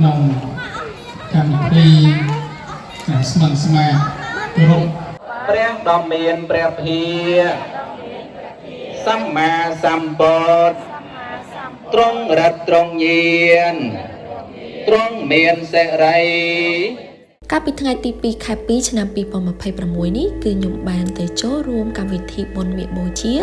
นองการพลีสมังสมารุเปรียงดอมเมียนเปรียบเพียสัมมาสัมปทตรงรัตตรงเยียนตรงเมียนเสรัยการปิดថ្ងៃទី2ខែ2ឆ្នាំ2026នេះគឺខ្ញុំបានទៅចូលរួមកម្មវិធីបុណ្យមាឃបូជា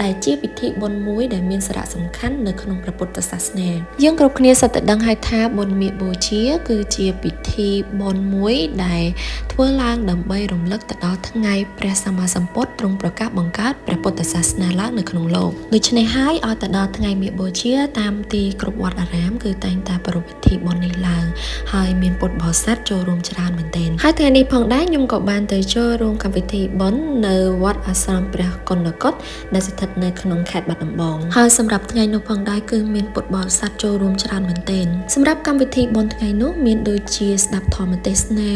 ដែលជាពិធីបុណ្យមួយដែលមានសារៈសំខាន់នៅក្នុងព្រះពុទ្ធសាសនាយើងគ្រប់គ្នាសុទ្ធតែដឹងហើយថាបុណ្យមាឃបូជាគឺជាពិធីបុណ្យមួយដែលធ្វើឡើងដើម្បីរំលឹកទៅដល់ថ្ងៃព្រះសម្មាសម្ពុទ្ធទ្រង់ប្រកាសបង្កើតព្រះពុទ្ធសាសនាឡើងនៅក្នុងលោកដូច្នេះហើយឲ្យទៅដល់ថ្ងៃមាឃបូជាតាមទីគ្រប់វត្តអារាមគឺតែងតែប្រារព្ធពិធីបុណ្យនេះឡើងហើយមានពុទ្ធបរិស័ទចូលរួមច្រើនមែនទែនហើយថ្ងៃនេះផងដែរខ្ញុំក៏បានទៅចូលរួមកម្មវិធីបុណ្យនៅវត្តអាស្រមព្រះកុណកុដដែលស្ថិតនៅក្នុងខេត្តបាត់ដំបងហើយសម្រាប់ថ្ងៃនោះផងដែរគឺមានពុទ្ធបរិស័ទចូលរួមច្រើនមែនទែនសម្រាប់កម្មវិធីបុណ្យថ្ងៃនោះមានដូចជាស្ដាប់ធម៌ទេសនា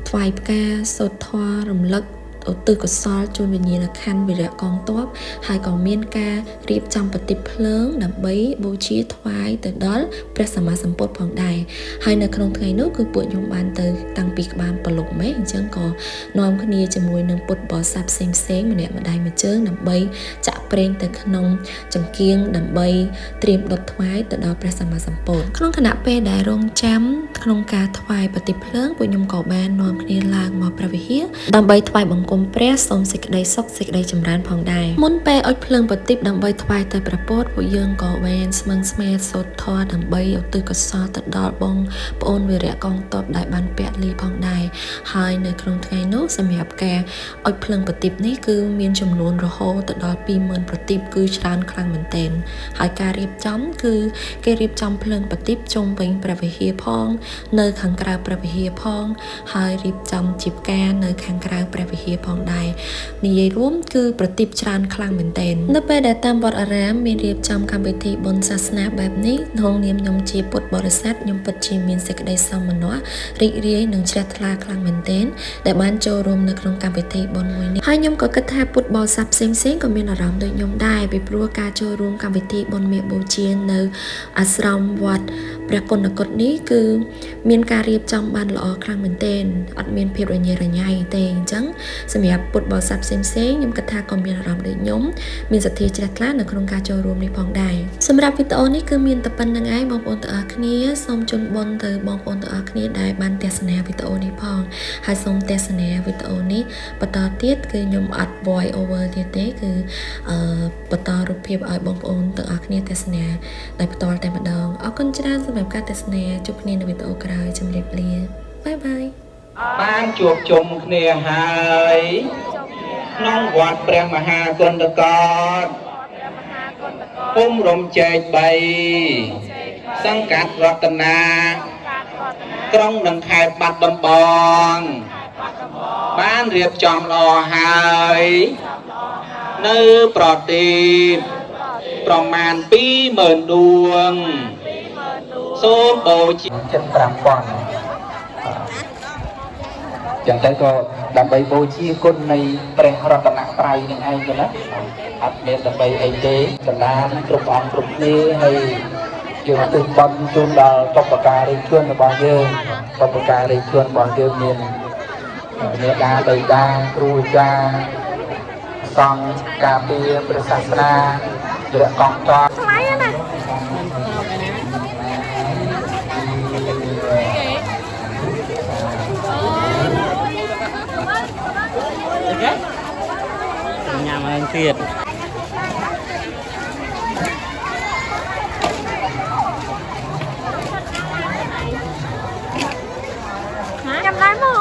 ថ្វាយផ្កាសូត្រធម៌រំលឹកឧទ្ទិសកុសលជូនវិញ្ញាណក្ខន្ធវីរៈកងទ័ពហើយក៏មានការរៀបចំប្រតិបភ្លើងដើម្បីបូជាថ្វាយទៅដល់ព្រះសម្មាសម្ពុទ្ធផងដែរហើយនៅក្នុងថ្ងៃនោះគឺពួកខ្ញុំបានទៅតាំងពីក្បាលប្រឡុកមេអញ្ចឹងក៏នាំគ្នាជាមួយនឹងពុទ្ធបរិស័ទផ្សេងម្នាក់ម្ដាយមួយជើងដើម្បីចាក់ប្រេងទៅក្នុងចង្គៀងដើម្បីត្រៀមដុតថ្វាយទៅដល់ព្រះសម្មាសម្ពុទ្ធក្នុងគណៈពេលដែលរងចាំក្នុងការថ្វាយប្រតិបភ្លើងពួកខ្ញុំក៏បាននាំគ្នាឡើងមកព្រះវិហារដើម្បីថ្វាយបង្គំព្រះសូមសេចក្តីសុខសេចក្តីចម្រើនផងដែរមុនពេលអុជភ្លើងប្រទីបដើម្បីថ្វាយទៅព្រះពុទ្ធពួកយើងក៏បានស្មឹងស្មាតសូត្រធម៌ដើម្បីឧទ្ទិសកុសលទៅដល់បងប្អូនវីរៈកងទ័ពដែលបានពលីផងដែរហើយនៅក្នុងថ្ងៃនោះសម្រាប់ការអុជភ្លើងប្រទីបនេះគឺមានចំនួនរហូតទៅដល់20,000ប្រទីបគឺច្រើនខ្លាំងមែនទែនហើយការរៀបចំគឺគេរៀបចំភ្លើងប្រទីបជុំវិញព្រះវិហារផងនៅខាងក្រៅព្រះវិហារផងហើយរៀបចំជាផ្កានៅខាងក្រៅព្រះវិហារផងដែរនិយាយរួមគឺប្រតិបច្រើនខ្លាំងមែនទែននៅពេលដែលតាមវត្តអារាមមានរៀបចំកម្មវិធីបុណ្យសាសនាបែបនេះក្នុងនាមខ្ញុំជាពុទ្ធបរិស័ទខ្ញុំពិតជាមានសេចក្តីសោមនស្សរីករាយនិងជ្រះថ្លាខ្លាំងមែនទែនដែលបានចូលរួមនៅក្នុងកម្មវិធីបុណ្យមួយនេះហើយខ្ញុំក៏គិតថាពុទ្ធបរិស័ទផ្សេងក៏មានអារម្មណ៍ដូចខ្ញុំដែរពីព្រោះការចូលរួមកម្មវិធីបុណ្យមាឃបូជានៅអាស្រមវត្តព្រះគុណកុដនេះគឺមានការរៀបចំបានល្អខ្លាំងមែនទែនអត់មានភាពរញ៉េរញ៉ៃទេអញ្ចឹងសម្រាប់ពុទ្ធបរិស័ទផ្សេងខ្ញុំគិតថាក៏មានអារម្មណ៍ដូចខ្ញុំមានសទ្ធាជ្រះថ្លានៅក្នុងការចូលរួមនេះផងដែរសម្រាប់វីដេអូនេះគឺមានតែប៉ុណ្្នឹងឯងបងប្អូនទាំងអស់គ្នាសូមជូនបុណ្យទៅបងប្អូនទាំងអស់គ្នាដែលបានទស្សនាវីដេអូនេះផងហើយសូមទស្សនាវីដេអូនេះបន្តទៀតគឺខ្ញុំអត់ voice over ទៀតទេគឺបន្តរូបភាពឲ្យបងប្អូនទាំងអស់គ្នាទស្សនាដោយផ្ទាល់តែម្ដងអរគុណច្រើនសម្រាប់ការទស្សនាជួបគ្នានៅវីដេអូក្រោយជម្រាបលាបាយបាយបានជួបជុំគ្នាហើយក្នុងវត្តព្រះមហាគុណកោដ្ឋភូមិរំជែក3សង្កាត់រតនាក្រុងនិងខេត្តបាត់ដំបងបានរៀបចំល្អហើយនៅប្រទីបប្រមាណ20,000ដួងសូមបូជា75,000ចឹងទៅក៏ដើម្បីបូជាគុណនៃព្រះរតនត្រ័យនឹងឯងទៅណាអត់មានដើម្បីអីទេបណ្ដាលគ្រប់អង្គគ្រប់គ្នាហើយយើងទិញបន់ជូនដល់បុព្វការីជនរបស់យើងបុព្វការីជនរបស់យើងមានមេដាបិតាគ្រូអាចារ្យសង្ឃការពារព្រះសាសនាព្រះកងទ័ពថ្លៃណាញ៉ាំហើយទៀតញ៉ាំដែរមក